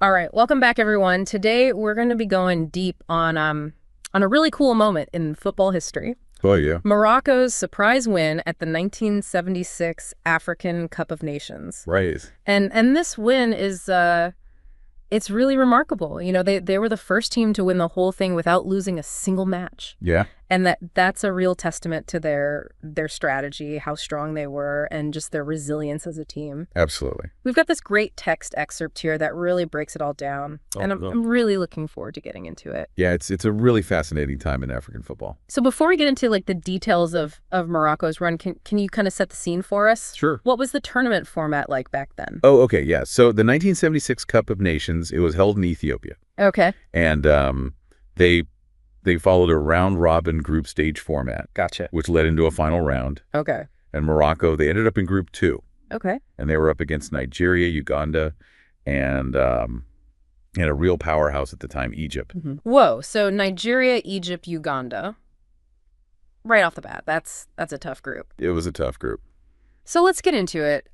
All right, welcome back, everyone. Today we're going to be going deep on a really cool moment in football history. Oh, yeah. Morocco's surprise win at the 1976 African Cup of Nations. Right. And this win is it's really remarkable. You know, they were the first team to win the whole thing without losing a single match. Yeah. And that's a real testament to their strategy, how strong they were, and just their resilience as a team. Absolutely. We've got this great text excerpt here that really breaks it all down, and I'm really looking forward to getting into it. Yeah, it's a really fascinating time in African football. So before we get into like the details of Morocco's run, can you kind of set the scene for us? Sure. What was the tournament format like back then? Oh, okay, yeah. So the 1976 Cup of Nations, it was held in Ethiopia. Okay. And they followed a round-robin group stage format. Gotcha. Which led into a final round. Okay. And Morocco, they ended up in Group 2. Okay. And they were up against Nigeria, Uganda, and a real powerhouse at the time, Egypt. Mm-hmm. Whoa, so Nigeria, Egypt, Uganda. Right off the bat, that's a tough group. It was a tough group. So let's get into it.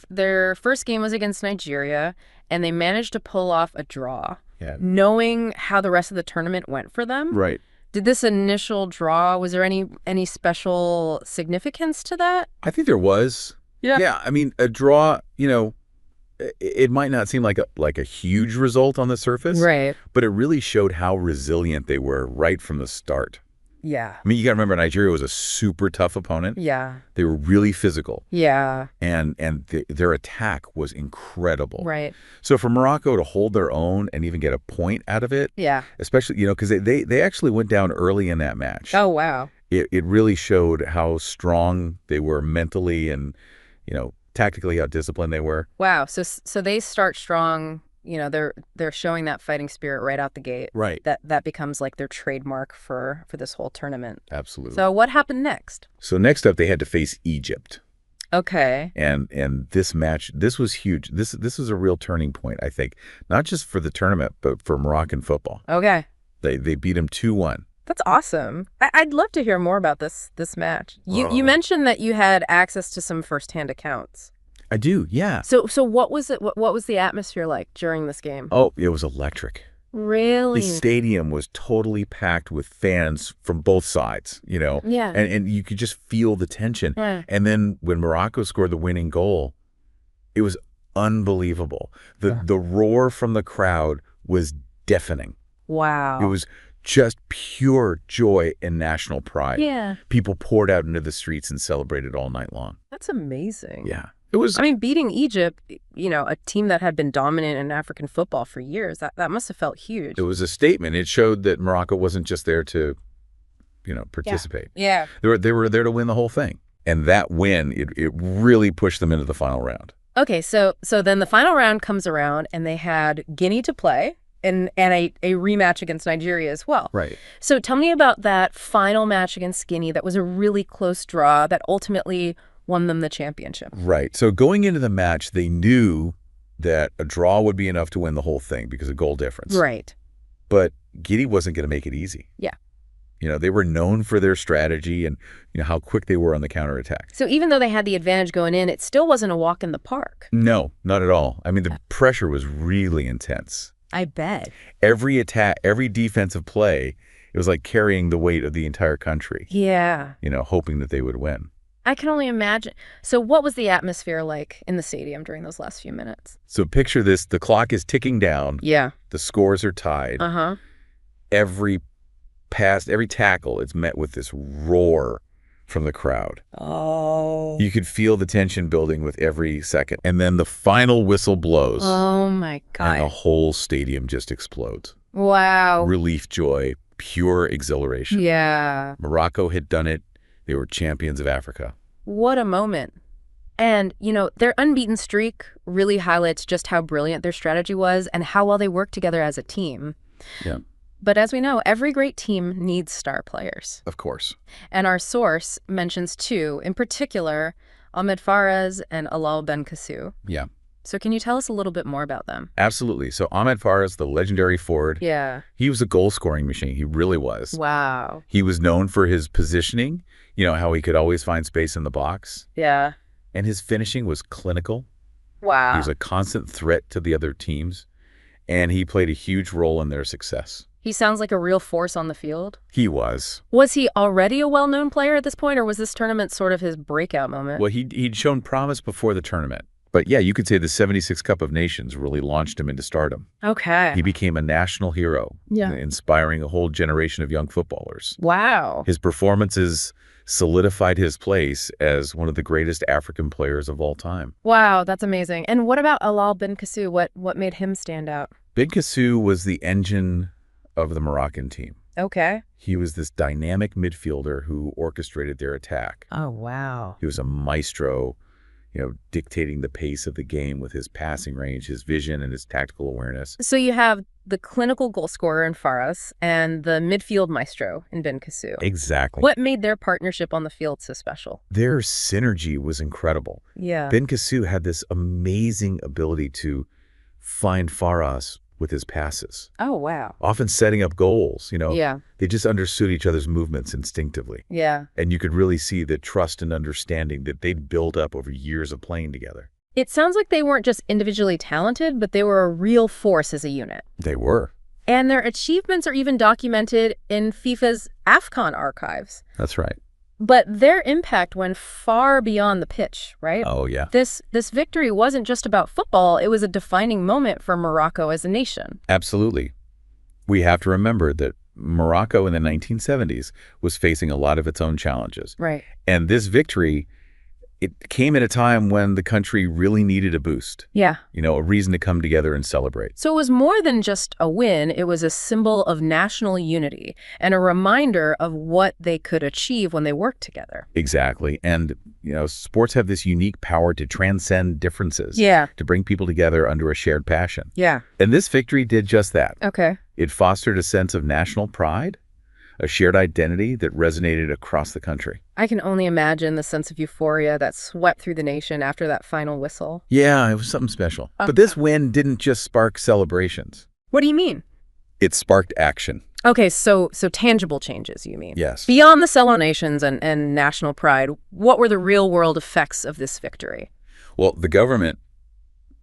Their first game was against Nigeria, and they managed to pull off a draw. Yeah. Knowing how the rest of the tournament went for them. Right. Did this initial draw, was there any special significance to that? I think there was. Yeah. Yeah, I mean, a draw, it might not seem like a huge result on the surface. Right. But it really showed how resilient they were right from the start. Yeah. I mean, you got to remember, Nigeria was a super tough opponent. Yeah. They were really physical. Yeah. And their attack was incredible. Right. So for Morocco to hold their own and even get a point out of it, yeah, especially, because they actually went down early in that match. Oh, wow. It really showed how strong they were mentally and, tactically, how disciplined they were. Wow. So they start strong. They're showing that fighting spirit right out the gate. Right. That becomes like their trademark for this whole tournament. Absolutely. So what happened next? So next up, they had to face Egypt. Okay. And this match, this was huge. This was a real turning point, I think, not just for the tournament, but for Moroccan football. Okay. They beat them 2-1. That's awesome. I'd love to hear more about this match. You mentioned that you had access to some firsthand accounts. I do, yeah. So what was it? What was the atmosphere like during this game? Oh, it was electric. Really? The stadium was totally packed with fans from both sides, Yeah. And you could just feel the tension. Yeah. And then when Morocco scored the winning goal, it was unbelievable. The roar from the crowd was deafening. Wow. It was just pure joy and national pride. Yeah. People poured out into the streets and celebrated all night long. That's amazing. Yeah. It was. I mean, beating Egypt, a team that had been dominant in African football for years, that must have felt huge. It was a statement. It showed that Morocco wasn't just there to, participate. Yeah. They were there to win the whole thing. And that win, it really pushed them into the final round. Okay, so then the final round comes around, and they had Guinea to play. And a rematch against Nigeria as well. Right. So tell me about that final match against Guinea. That was a really close draw that ultimately won them the championship. Right. So going into the match, they knew that a draw would be enough to win the whole thing because of goal difference. Right. But Guinea wasn't going to make it easy. Yeah. They were known for their strategy and how quick they were on the counterattack. So even though they had the advantage going in, it still wasn't a walk in the park. No, not at all. I mean, the pressure was really intense. I bet. Every attack, every defensive play, it was like carrying the weight of the entire country. Yeah. Hoping that they would win. I can only imagine. So what was the atmosphere like in the stadium during those last few minutes? So picture this. The clock is ticking down. Yeah. The scores are tied. Uh-huh. Every tackle is met with this roar from the crowd. Oh. You could feel the tension building with every second. And then the final whistle blows. Oh, my God. And the whole stadium just explodes. Wow. Relief, joy, pure exhilaration. Yeah. Morocco had done it. They were champions of Africa. What a moment. And, their unbeaten streak really highlights just how brilliant their strategy was and how well they worked together as a team. Yeah. But as we know, every great team needs star players. Of course. And our source mentions two, in particular, Ahmed Faras and Allal Ben Kassou. Yeah. So can you tell us a little bit more about them? Absolutely. So Ahmed Faras, the legendary forward, yeah, he was a goal-scoring machine. He really was. Wow. He was known for his positioning, how he could always find space in the box. Yeah. And his finishing was clinical. Wow. He was a constant threat to the other teams. and he played a huge role in their success. He sounds like a real force on the field. He was. Was he already a well-known player at this point, or was this tournament sort of his breakout moment? Well, he'd shown promise before the tournament. But yeah, you could say the 76 Cup of Nations really launched him into stardom. Okay. He became a national hero, inspiring a whole generation of young footballers. Wow. His performances solidified his place as one of the greatest African players of all time. Wow, that's amazing. And what about Allal bin Kassou? What made him stand out? Bin Kassou was the engine of the Moroccan team. Okay. He was this dynamic midfielder who orchestrated their attack. Oh, wow. He was a maestro, dictating the pace of the game with his passing range, his vision, and his tactical awareness. So you have the clinical goal scorer in Faras and the midfield maestro in bin Kassou. Exactly. What made their partnership on the field so special? Their synergy was incredible. Yeah. Bin Kassou had this amazing ability to find Faras with his passes. Oh, wow. Often setting up goals, Yeah. They just understood each other's movements instinctively. Yeah. And you could really see the trust and understanding that they'd built up over years of playing together. It sounds like they weren't just individually talented, but they were a real force as a unit. They were. And their achievements are even documented in FIFA's AFCON archives. That's right. But their impact went far beyond the pitch, right? Oh, yeah. This victory wasn't just about football. It was a defining moment for Morocco as a nation. Absolutely. We have to remember that Morocco in the 1970s was facing a lot of its own challenges. Right. And this victory, it came at a time when the country really needed a boost. Yeah. A reason to come together and celebrate. So it was more than just a win. It was a symbol of national unity and a reminder of what they could achieve when they worked together. Exactly. And, sports have this unique power to transcend differences. Yeah. To bring people together under a shared passion. Yeah. And this victory did just that. Okay. It fostered a sense of national pride, a shared identity that resonated across the country. I can only imagine the sense of euphoria that swept through the nation after that final whistle. Yeah, it was something special. But this win didn't just spark celebrations. What do you mean? It sparked action. Okay, so tangible changes, you mean? Yes. Beyond the celebrations and national pride, what were the real-world effects of this victory? Well, the government,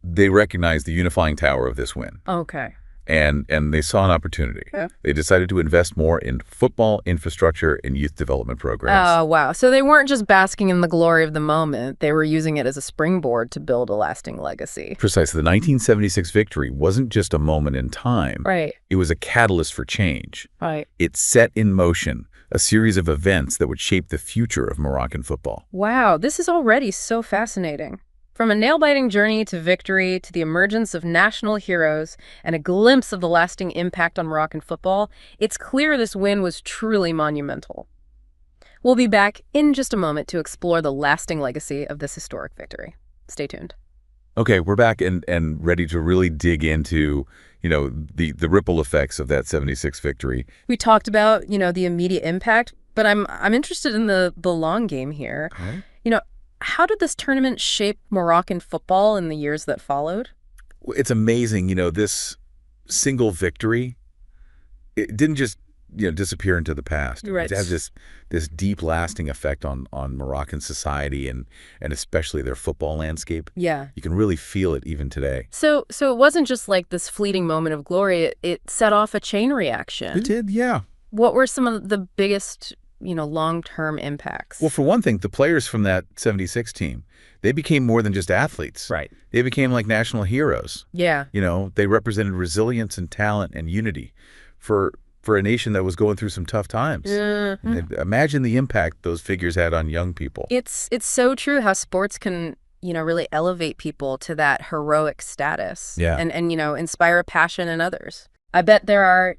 they recognized the unifying power of this win. Okay. And they saw an opportunity. Yeah. They decided to invest more in football infrastructure and youth development programs. Oh, wow. So they weren't just basking in the glory of the moment. They were using it as a springboard to build a lasting legacy. Precisely. The 1976 victory wasn't just a moment in time. Right. It was a catalyst for change. Right. It set in motion a series of events that would shape the future of Moroccan football. Wow, this is already so fascinating. From a nail-biting journey to victory to the emergence of national heroes and a glimpse of the lasting impact on Moroccan football, it's clear this win was truly monumental. We'll be back in just a moment to explore the lasting legacy of this historic victory. Stay tuned. Okay, we're back and ready to really dig into, the ripple effects of that 76 victory. We talked about, the immediate impact, but I'm interested in the long game here. Okay. How did this tournament shape Moroccan football in the years that followed? It's amazing, this single victory, it didn't just, disappear into the past. Right. It has this deep lasting effect on Moroccan society and especially their football landscape. Yeah. You can really feel it even today. So it wasn't just like this fleeting moment of glory. It set off a chain reaction. It did, yeah. What were some of the biggest long-term impacts? Well, for one thing, the players from that 76 team, they became more than just athletes. Right. They became like national heroes. Yeah. They represented resilience and talent and unity for a nation that was going through some tough times. Mm-hmm. Imagine the impact those figures had on young people. It's so true how sports can, really elevate people to that heroic status. Yeah. And inspire a passion in others. I bet there are,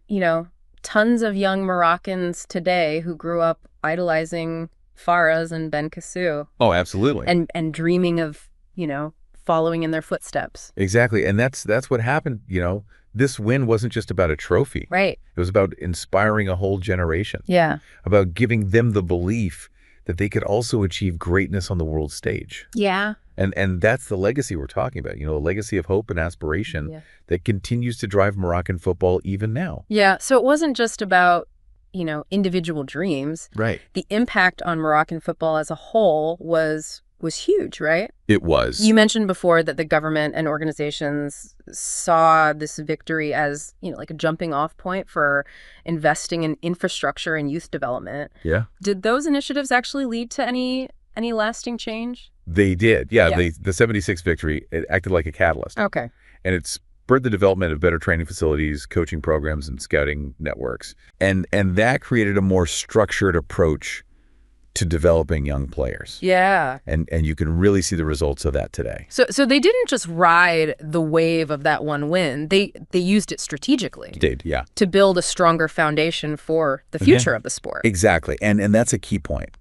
tons of young Moroccans today who grew up idolizing Faras and bin Kassou. Oh, absolutely. And dreaming of, following in their footsteps. Exactly. And that's what happened. This win wasn't just about a trophy. Right. It was about inspiring a whole generation. Yeah. About giving them the belief that they could also achieve greatness on the world stage. Yeah. And that's the legacy we're talking about, a legacy of hope and aspiration that continues to drive Moroccan football even now. Yeah. So it wasn't just about, individual dreams. Right. The impact on Moroccan football as a whole was was huge, right? It was. You mentioned before that the government and organizations saw this victory as, like a jumping off point for investing in infrastructure and youth development. Yeah. Did those initiatives actually lead to any lasting change? They did. Yeah. Yeah. The 76 victory, it acted like a catalyst. Okay. And it spurred the development of better training facilities, coaching programs, and scouting networks. And that created a more structured approach to developing young players. Yeah. And you can really see the results of that today. So they didn't just ride the wave of that one win. They used it strategically. They did, yeah. To build a stronger foundation for the future of the sport. Exactly. And that's a key point.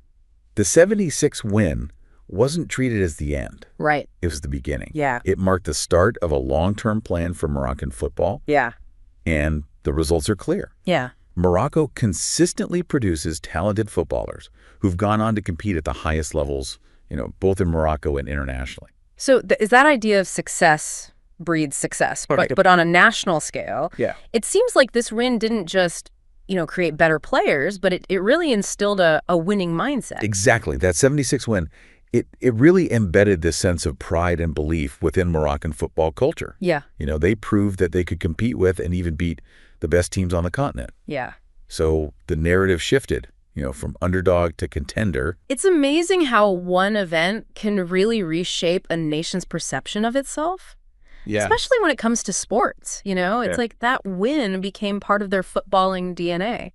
The 76 win wasn't treated as the end. Right. It was the beginning. Yeah. It marked the start of a long-term plan for Moroccan football. Yeah. And the results are clear. Yeah. Morocco consistently produces talented footballers who've gone on to compete at the highest levels, both in Morocco and internationally. So is that idea of success breeds success, but on a national scale? Yeah. It seems like this win didn't just, create better players, but it really instilled a winning mindset. Exactly. That 76 win, it really embedded this sense of pride and belief within Moroccan football culture. Yeah. They proved that they could compete with and even beat the best teams on the continent. Yeah. So the narrative shifted, from underdog to contender. It's amazing how one event can really reshape a nation's perception of itself. Yeah. Especially when it comes to sports, It's like that win became part of their footballing DNA.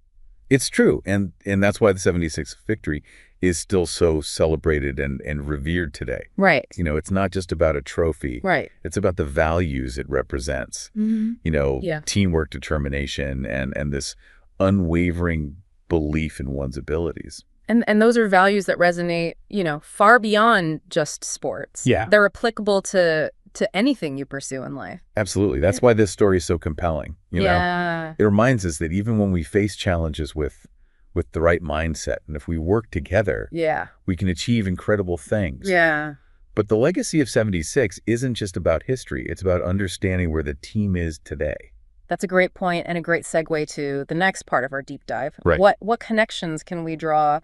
It's true. And that's why the 76 victory is still so celebrated and revered today. Right. It's not just about a trophy. Right. It's about the values it represents. Teamwork, determination, and this unwavering belief in one's abilities. And those are values that resonate, far beyond just sports. Yeah. They're applicable to anything you pursue in life. Absolutely. That's why this story is so compelling. Yeah. It reminds us that even when we face challenges with the right mindset, and if we work together, we can achieve incredible things. Yeah. But the legacy of 76 isn't just about history. It's about understanding where the team is today. That's a great point and a great segue to the next part of our deep dive. Right. What connections can we draw,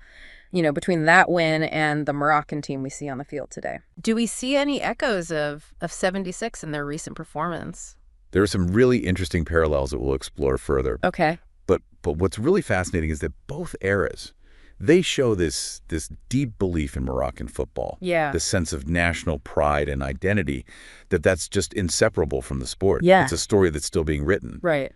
between that win and the Moroccan team we see on the field today? Do we see any echoes of 76 in their recent performance? There are some really interesting parallels that we'll explore further. Okay. But what's really fascinating is that both eras, they show this deep belief in Moroccan football. Yeah. This sense of national pride and identity that's just inseparable from the sport. Yeah. It's a story that's still being written. Right.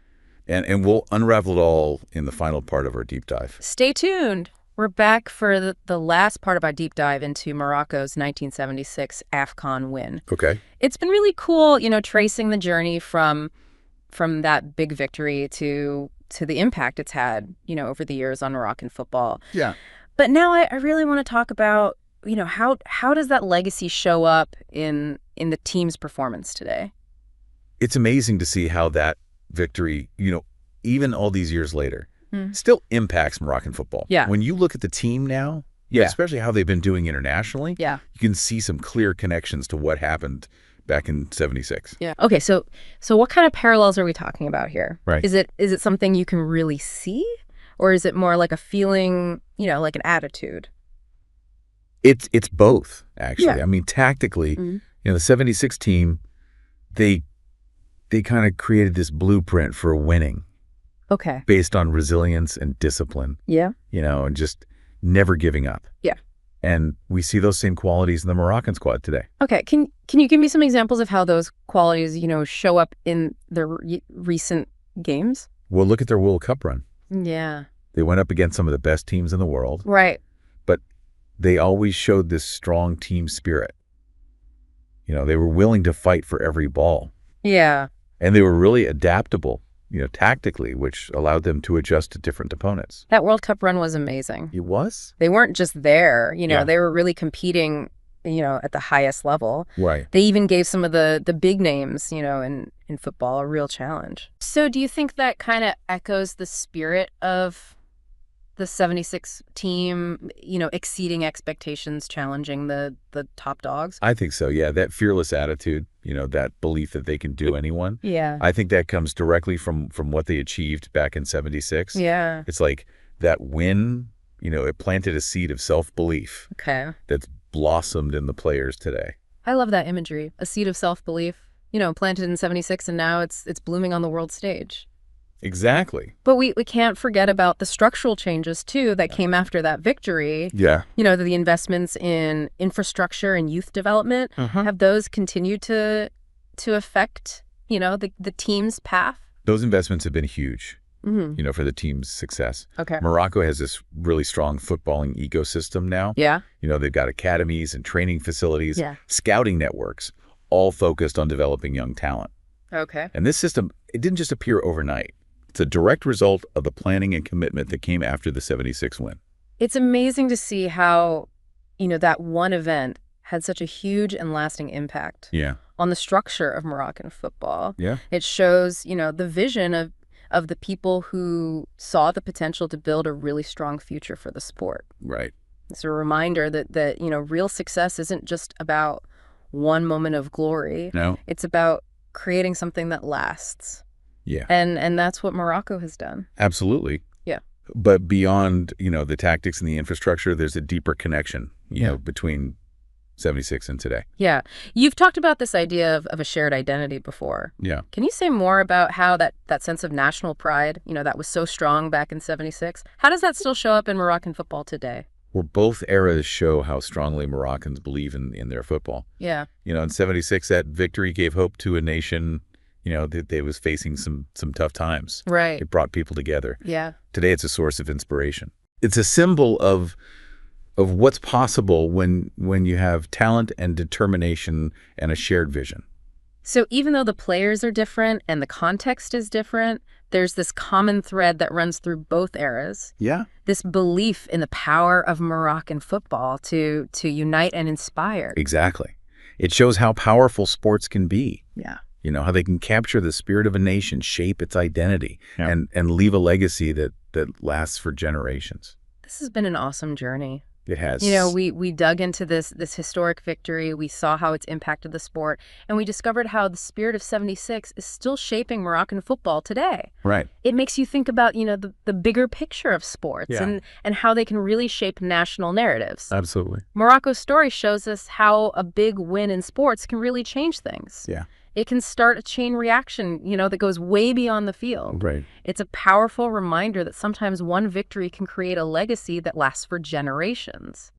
And we'll unravel it all in the final part of our deep dive. Stay tuned. We're back for the last part of our deep dive into Morocco's 1976 AFCON win. Okay. It's been really cool, tracing the journey from that big victory to the impact it's had, over the years on Moroccan football. Yeah. But now I really want to talk about, how does that legacy show up in the team's performance today? It's amazing to see how that victory, even all these years later, still impacts Moroccan football. Yeah. When you look at the team now, especially how they've been doing internationally, you can see some clear connections to what happened back in 76. Yeah. Okay, so what kind of parallels are we talking about here? Right. Is it something you can really see, or is it more like a feeling, like an attitude? It's both, actually. Yeah. I mean, tactically, the 76 team, they kind of created this blueprint for winning. Okay. Based on resilience and discipline. Yeah. And just never giving up. Yeah. And we see those same qualities in the Moroccan squad today. Okay. Can you give me some examples of how those qualities, show up in their recent games? Well, look at their World Cup run. Yeah. They went up against some of the best teams in the world. Right. But they always showed this strong team spirit. They were willing to fight for every ball. Yeah. And they were really adaptable, tactically, which allowed them to adjust to different opponents. That World Cup run was amazing. It was? They weren't just there, they were really competing, at the highest level. Right. They even gave some of the big names, in football a real challenge. So do you think that kind of echoes the spirit of the 76 team, exceeding expectations, challenging the top dogs? I think so, yeah. That fearless attitude, that belief that they can do anyone. Yeah. I think that comes directly from what they achieved back in 76. Yeah. It's like that win, it planted a seed of self-belief. Okay. That's blossomed in the players today. I love that imagery. A seed of self-belief, planted in 76, and now it's blooming on the world stage. Exactly. But we can't forget about the structural changes, too, that came after that victory. Yeah. The investments in infrastructure and youth development. Have those continued to affect, the team's path? Those investments have been huge, for the team's success. Okay. Morocco has this really strong footballing ecosystem now. Yeah. They've got academies and training facilities, scouting networks, all focused on developing young talent. Okay. And this system, it didn't just appear overnight. It's a direct result of the planning and commitment that came after the 76 win. It's amazing to see how, that one event had such a huge and lasting impact on the structure of Moroccan football. Yeah. It shows, the vision of the people who saw the potential to build a really strong future for the sport. Right. It's a reminder that real success isn't just about one moment of glory. No. It's about creating something that lasts. Yeah. And that's what Morocco has done. Absolutely. Yeah. But beyond, the tactics and the infrastructure, there's a deeper connection, between 76 and today. Yeah. You've talked about this idea of a shared identity before. Yeah. Can you say more about how that sense of national pride, that was so strong back in 76, how does that still show up in Moroccan football today? Well, both eras show how strongly Moroccans believe in their football. Yeah. In 76, that victory gave hope to a nation that they was facing some tough times. Right. It brought people together. Yeah. Today, it's a source of inspiration. It's a symbol of what's possible when you have talent and determination and a shared vision. So even though the players are different and the context is different, there's this common thread that runs through both eras. Yeah. This belief in the power of Moroccan football to unite and inspire. Exactly. It shows how powerful sports can be. Yeah. How they can capture the spirit of a nation, shape its identity, and leave a legacy that lasts for generations. This has been an awesome journey. It has. We dug into this historic victory. We saw how it's impacted the sport, and we discovered how the spirit of 76 is still shaping Moroccan football today. Right. It makes you think about, the bigger picture of sports and how they can really shape national narratives. Absolutely. Morocco's story shows us how a big win in sports can really change things. Yeah. It can start a chain reaction, that goes way beyond the field. Right. It's a powerful reminder that sometimes one victory can create a legacy that lasts for generations.